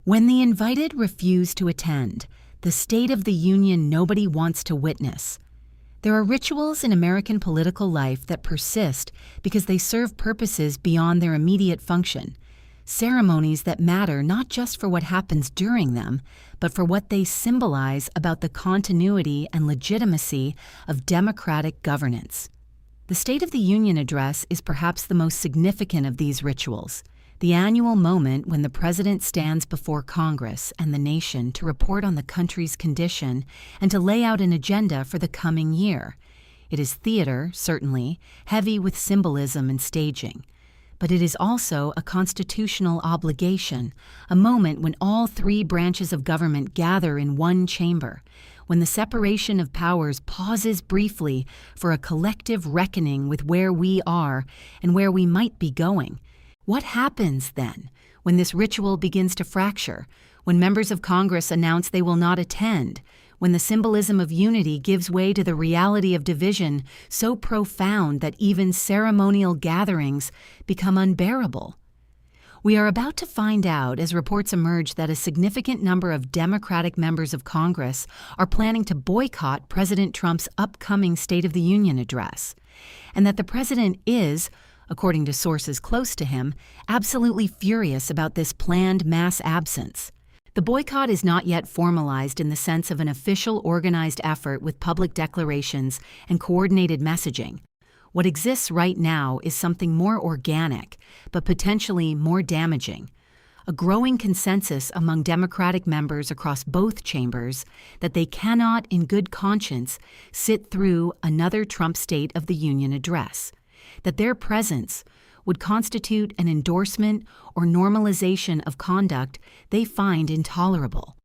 When the invited refuse to attend, the State of the Union nobody wants to witness. There are rituals in American political life that persist because they serve purposes beyond their immediate function. Ceremonies that matter not just for what happens during them, but for what they symbolize about the continuity and legitimacy of democratic governance. The State of the Union address is perhaps the most significant of these rituals, the annual moment when the President stands before Congress and the nation to report on the country's condition and to lay out an agenda for the coming year. It is theater, certainly, heavy with symbolism and staging. But it is also a constitutional obligation, a moment when all three branches of government gather in one chamber, when the separation of powers pauses briefly for a collective reckoning with where we are and where we might be going. What happens, then, when this ritual begins to fracture, when members of Congress announce they will not attend, when the symbolism of unity gives way to the reality of division so profound that even ceremonial gatherings become unbearable? We are about to find out as reports emerge that a significant number of Democratic members of Congress are planning to boycott President Trump's upcoming State of the Union address, and that the president is, according to sources close to him, absolutely furious about this planned mass absence. The boycott is not yet formalized in the sense of an official organized effort with public declarations and coordinated messaging. What exists right now is something more organic, but potentially more damaging. A growing consensus among Democratic members across both chambers that they cannot, in good conscience, sit through another Trump State of the Union address, that their presence would constitute an endorsement or normalization of conduct they find intolerable,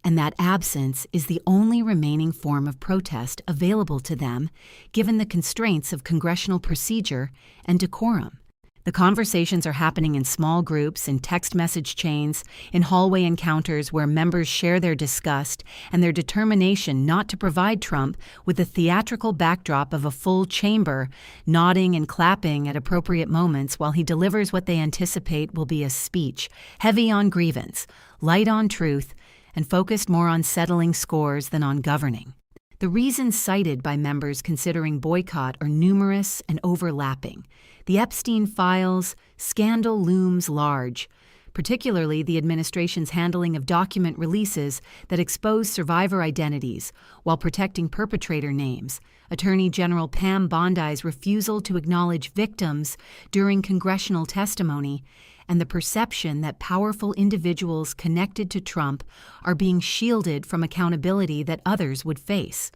and that absence is the only remaining form of protest available to them given the constraints of congressional procedure and decorum. The conversations are happening in small groups, in text message chains, in hallway encounters where members share their disgust and their determination not to provide Trump with the theatrical backdrop of a full chamber, nodding and clapping at appropriate moments while he delivers what they anticipate will be a speech, heavy on grievance, light on truth, and focused more on settling scores than on governing. The reasons cited by members considering boycott are numerous and overlapping. The Epstein files, scandal looms large, particularly the administration's handling of document releases that expose survivor identities while protecting perpetrator names, Attorney General Pam Bondi's refusal to acknowledge victims during congressional testimony, and the perception that powerful individuals connected to Trump are being shielded from accountability that others would face.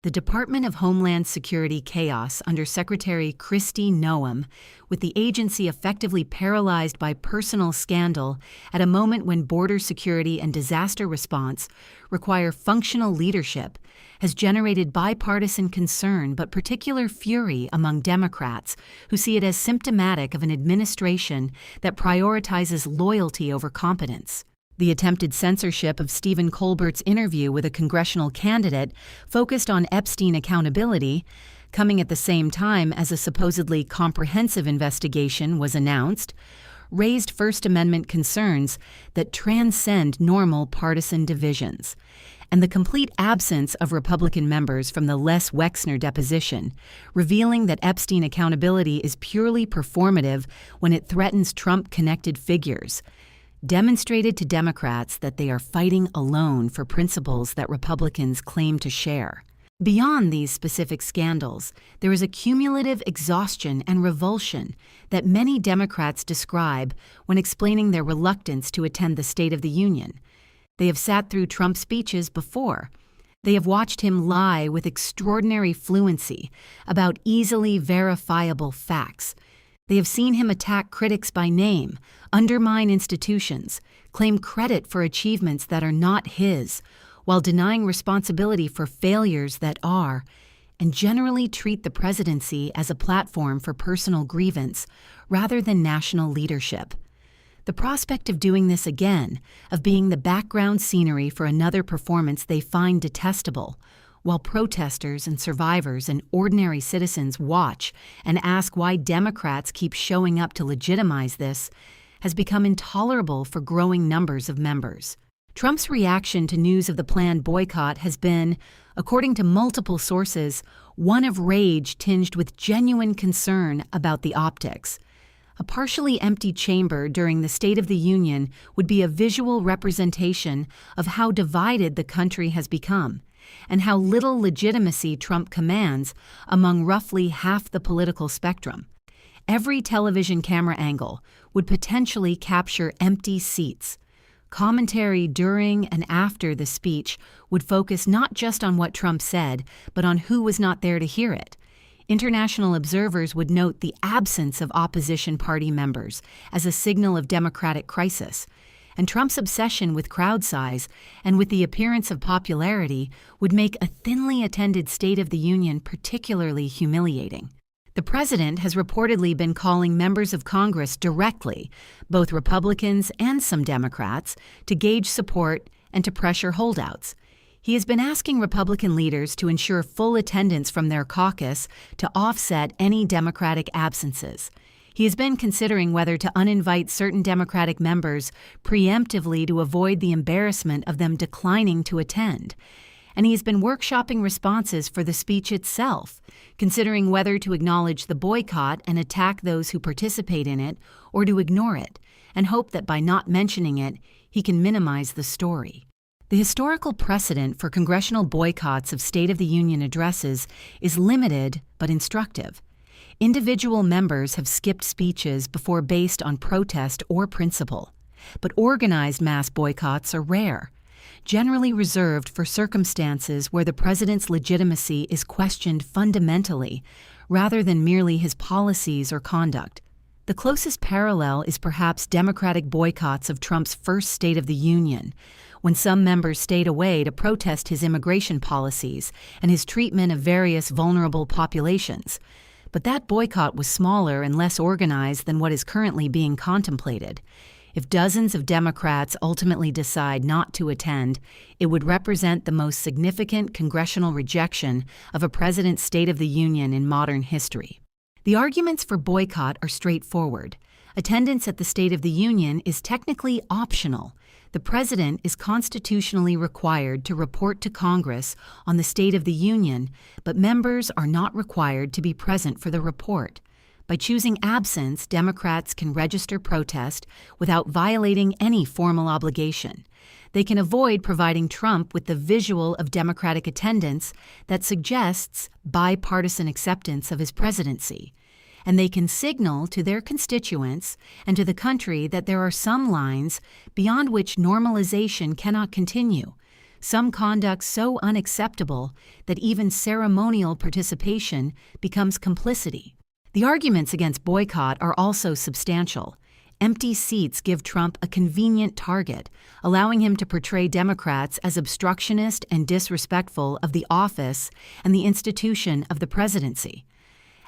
The Department of Homeland Security chaos under Secretary Kristi Noem, with the agency effectively paralyzed by personal scandal at a moment when border security and disaster response require functional leadership, has generated bipartisan concern but particular fury among Democrats who see it as symptomatic of an administration that prioritizes loyalty over competence. The attempted censorship of Stephen Colbert's interview with a congressional candidate focused on Epstein accountability, coming at the same time as a supposedly comprehensive investigation was announced, raised First Amendment concerns that transcend normal partisan divisions. And the complete absence of Republican members from the Les Wexner deposition, revealing that Epstein accountability is purely performative when it threatens Trump-connected figures, demonstrated to Democrats that they are fighting alone for principles that Republicans claim to share. Beyond these specific scandals, there is a cumulative exhaustion and revulsion that many Democrats describe when explaining their reluctance to attend the State of the Union. They have sat through Trump speeches before. They have watched him lie with extraordinary fluency about easily verifiable facts. They have seen him attack critics by name, undermine institutions, claim credit for achievements that are not his, while denying responsibility for failures that are, and generally treat the presidency as a platform for personal grievance rather than national leadership. The prospect of doing this again, of being the background scenery for another performance they find detestable, while protesters and survivors and ordinary citizens watch and ask why Democrats keep showing up to legitimize this, has become intolerable for growing numbers of members. Trump's reaction to news of the planned boycott has been, according to multiple sources, one of rage tinged with genuine concern about the optics. A partially empty chamber during the State of the Union would be a visual representation of how divided the country has become, and how little legitimacy Trump commands among roughly half the political spectrum. Every television camera angle would potentially capture empty seats. Commentary during and after the speech would focus not just on what Trump said, but on who was not there to hear it. International observers would note the absence of opposition party members as a signal of democratic crisis, and Trump's obsession with crowd size and with the appearance of popularity would make a thinly attended State of the Union particularly humiliating. The president has reportedly been calling members of Congress directly, both Republicans and some Democrats, to gauge support and to pressure holdouts. He has been asking Republican leaders to ensure full attendance from their caucus to offset any Democratic absences. He has been considering whether to uninvite certain Democratic members preemptively to avoid the embarrassment of them declining to attend. And he has been workshopping responses for the speech itself, considering whether to acknowledge the boycott and attack those who participate in it, or to ignore it, and hope that by not mentioning it, he can minimize the story. The historical precedent for congressional boycotts of State of the Union addresses is limited but instructive. Individual members have skipped speeches before based on protest or principle, but organized mass boycotts are rare, generally reserved for circumstances where the president's legitimacy is questioned fundamentally rather than merely his policies or conduct. The closest parallel is perhaps Democratic boycotts of Trump's first State of the Union, when some members stayed away to protest his immigration policies and his treatment of various vulnerable populations. But that boycott was smaller and less organized than what is currently being contemplated. If dozens of Democrats ultimately decide not to attend, it would represent the most significant congressional rejection of a president's State of the Union in modern history. The arguments for boycott are straightforward. Attendance at the State of the Union is technically optional. The president is constitutionally required to report to Congress on the State of the Union, but members are not required to be present for the report. By choosing absence, Democrats can register protest without violating any formal obligation. They can avoid providing Trump with the visual of Democratic attendance that suggests bipartisan acceptance of his presidency. And they can signal to their constituents and to the country that there are some lines beyond which normalization cannot continue, some conduct so unacceptable that even ceremonial participation becomes complicity. The arguments against boycott are also substantial. Empty seats give Trump a convenient target, allowing him to portray Democrats as obstructionist and disrespectful of the office and the institution of the presidency.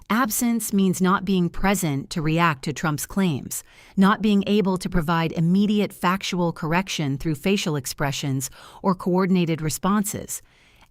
Absence means not being present to react to Trump's claims, not being able to provide immediate factual correction through facial expressions or coordinated responses,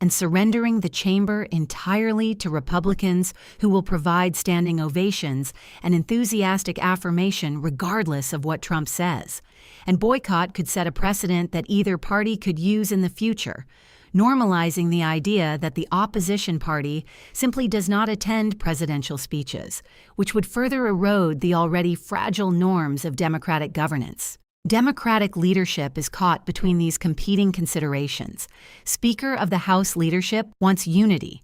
and surrendering the chamber entirely to Republicans who will provide standing ovations and enthusiastic affirmation regardless of what Trump says. And boycott could set a precedent that either party could use in the future, normalizing the idea that the opposition party simply does not attend presidential speeches, which would further erode the already fragile norms of democratic governance. Democratic leadership is caught between these competing considerations. Speaker of the House leadership wants unity,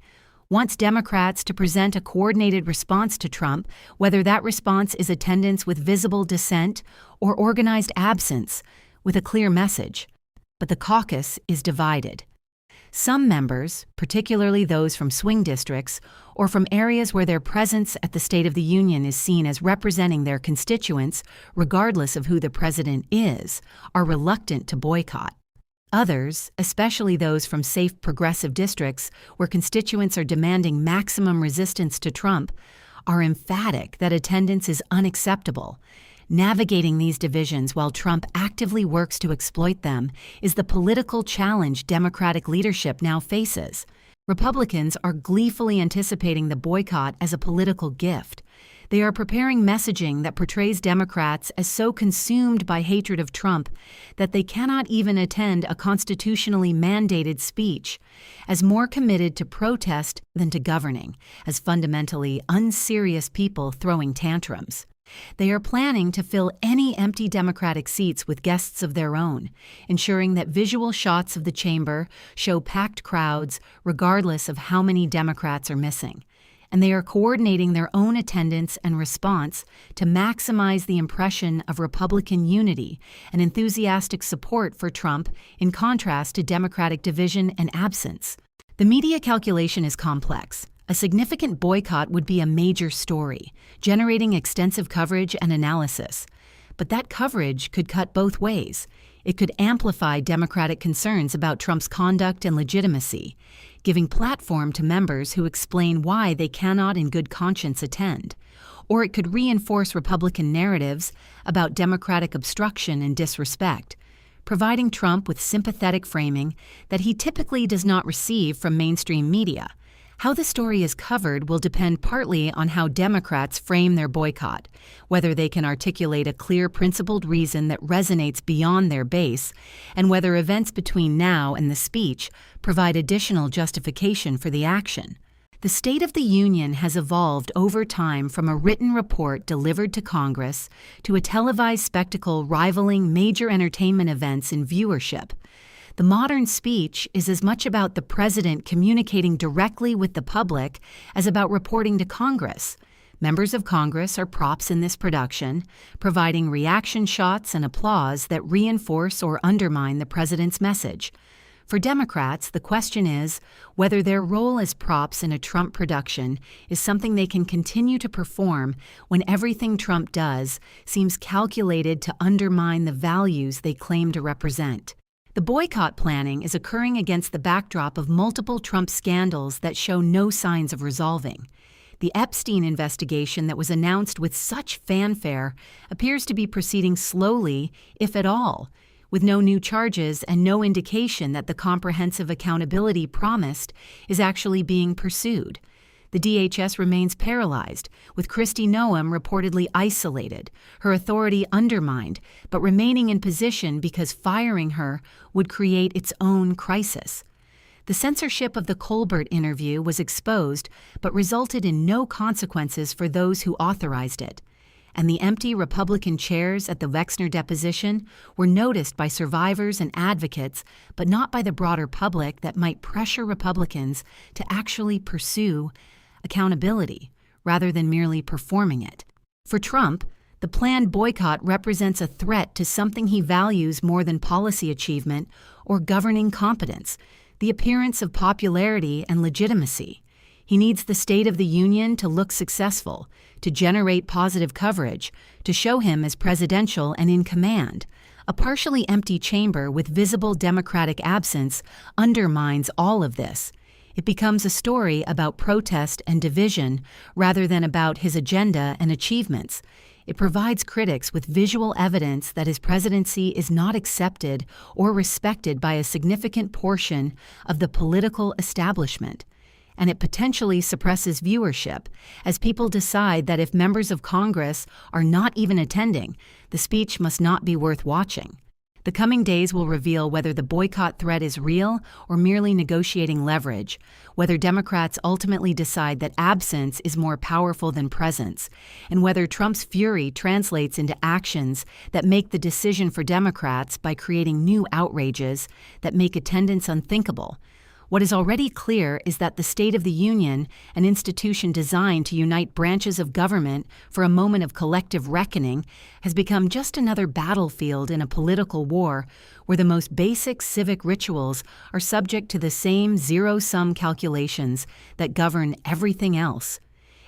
wants Democrats to present a coordinated response to Trump, whether that response is attendance with visible dissent or organized absence with a clear message. But the caucus is divided. Some members, particularly those from swing districts or from areas where their presence at the State of the Union is seen as representing their constituents, regardless of who the president is, are reluctant to boycott. Others, especially those from safe progressive districts where constituents are demanding maximum resistance to Trump, are emphatic that attendance is unacceptable. Navigating these divisions while Trump actively works to exploit them is the political challenge Democratic leadership now faces. Republicans are gleefully anticipating the boycott as a political gift. They are preparing messaging that portrays Democrats as so consumed by hatred of Trump that they cannot even attend a constitutionally mandated speech, as more committed to protest than to governing, as fundamentally unserious people throwing tantrums. They are planning to fill any empty Democratic seats with guests of their own, ensuring that visual shots of the chamber show packed crowds regardless of how many Democrats are missing. And they are coordinating their own attendance and response to maximize the impression of Republican unity and enthusiastic support for Trump in contrast to Democratic division and absence. The media calculation is complex. A significant boycott would be a major story, generating extensive coverage and analysis. But that coverage could cut both ways. It could amplify Democratic concerns about Trump's conduct and legitimacy, giving platform to members who explain why they cannot in good conscience attend. Or it could reinforce Republican narratives about Democratic obstruction and disrespect, providing Trump with sympathetic framing that he typically does not receive from mainstream media. How the story is covered will depend partly on how Democrats frame their boycott, whether they can articulate a clear, principled reason that resonates beyond their base, and whether events between now and the speech provide additional justification for the action. The State of the Union has evolved over time from a written report delivered to Congress to a televised spectacle rivaling major entertainment events in viewership. The modern speech is as much about the president communicating directly with the public as about reporting to Congress. Members of Congress are props in this production, providing reaction shots and applause that reinforce or undermine the president's message. For Democrats, the question is whether their role as props in a Trump production is something they can continue to perform when everything Trump does seems calculated to undermine the values they claim to represent. The boycott planning is occurring against the backdrop of multiple Trump scandals that show no signs of resolving. The Epstein investigation that was announced with such fanfare appears to be proceeding slowly, if at all, with no new charges and no indication that the comprehensive accountability promised is actually being pursued. The DHS remains paralyzed, with Kristi Noem reportedly isolated, her authority undermined, but remaining in position because firing her would create its own crisis. The censorship of the Colbert interview was exposed, but resulted in no consequences for those who authorized it. And the empty Republican chairs at the Wexner deposition were noticed by survivors and advocates, but not by the broader public that might pressure Republicans to actually pursue accountability, rather than merely performing it. For Trump, the planned boycott represents a threat to something he values more than policy achievement or governing competence, the appearance of popularity and legitimacy. He needs the State of the Union to look successful, to generate positive coverage, to show him as presidential and in command. A partially empty chamber with visible Democratic absence undermines all of this. It becomes a story about protest and division rather than about his agenda and achievements. It provides critics with visual evidence that his presidency is not accepted or respected by a significant portion of the political establishment. And it potentially suppresses viewership, as people decide that if members of Congress are not even attending, the speech must not be worth watching. The coming days will reveal whether the boycott threat is real or merely negotiating leverage, whether Democrats ultimately decide that absence is more powerful than presence, and whether Trump's fury translates into actions that make the decision for Democrats by creating new outrages that make attendance unthinkable. What is already clear is that the State of the Union, an institution designed to unite branches of government for a moment of collective reckoning, has become just another battlefield in a political war where the most basic civic rituals are subject to the same zero-sum calculations that govern everything else.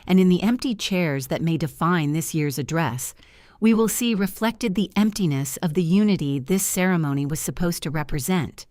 And in the empty chairs that may define this year's address, we will see reflected the emptiness of the unity this ceremony was supposed to represent.